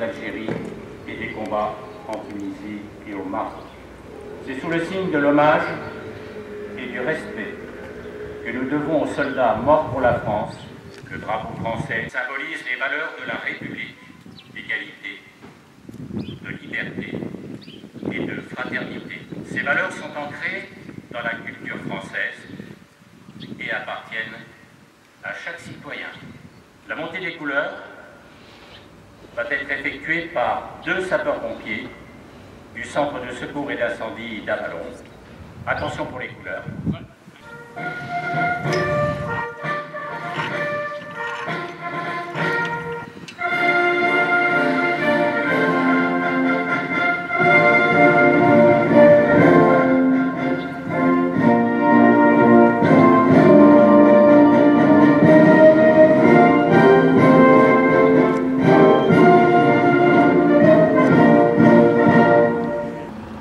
d'Algérie et des combats en Tunisie et au Maroc. C'est sous le signe de l'hommage et du respect que nous devons aux soldats morts pour la France. Le drapeau français symbolise les valeurs de la République, d'égalité, de liberté et de fraternité. Ces valeurs sont ancrées dans la culture française et appartiennent à chaque citoyen. La montée des couleurs va être effectuée par 2 sapeurs-pompiers du centre de secours et d'incendie d'Avalon. Attention pour les couleurs.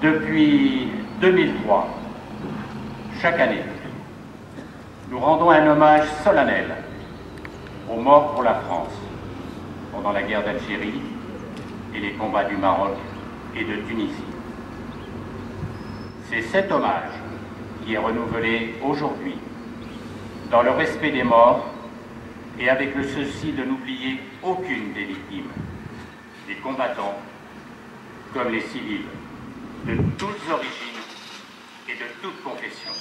Depuis 2003, chaque année, nous rendons un hommage solennel aux morts pour la France pendant la guerre d'Algérie et les combats du Maroc et de Tunisie. C'est cet hommage qui est renouvelé aujourd'hui dans le respect des morts et avec le souci de n'oublier aucune des victimes, des combattants comme les civils, de toutes origines et de toutes confessions.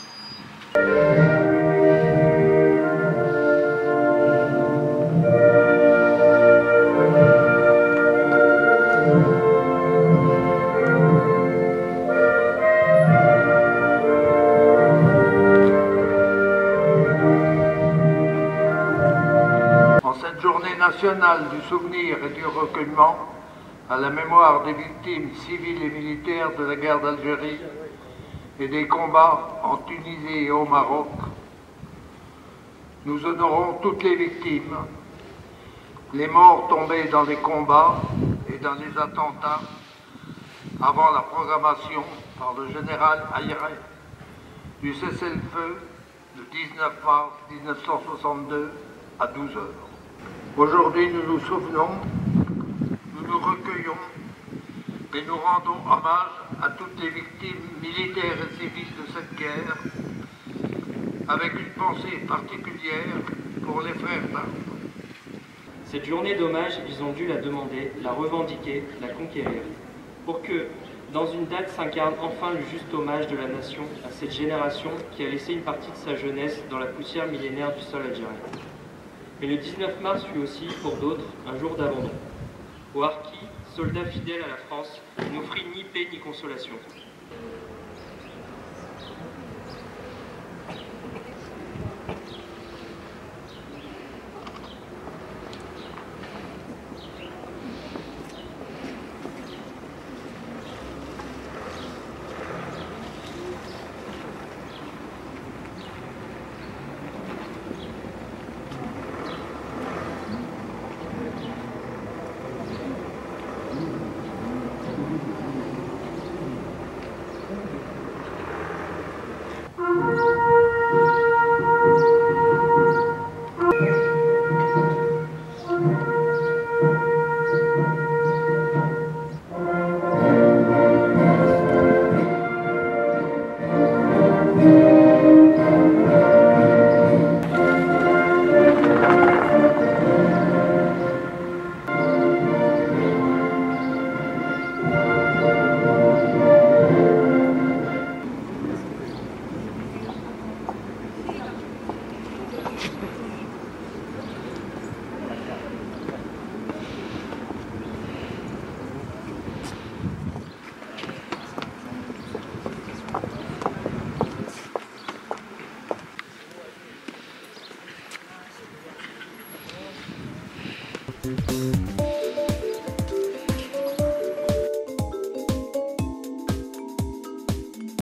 En cette journée nationale du souvenir et du recueillement, à la mémoire des victimes civiles et militaires de la guerre d'Algérie et des combats en Tunisie et au Maroc, nous honorons toutes les victimes, les morts tombés dans les combats et dans les attentats avant la programmation par le général Ayret du cessez-le-feu le 19 mars 1962 à 12 heures. Aujourd'hui, nous nous souvenons, nous nous recueillons et nous rendons hommage à toutes les victimes militaires et civiles de cette guerre, avec une pensée particulière pour les frères d'armes. Cette journée d'hommage, ils ont dû la demander, la revendiquer, la conquérir, pour que, dans une date, s'incarne enfin le juste hommage de la nation à cette génération qui a laissé une partie de sa jeunesse dans la poussière millénaire du sol algérien. Mais le 19 mars fut aussi, pour d'autres, un jour d'abandon. Au harki, soldat fidèle à la France, n'offrit ni paix ni consolation.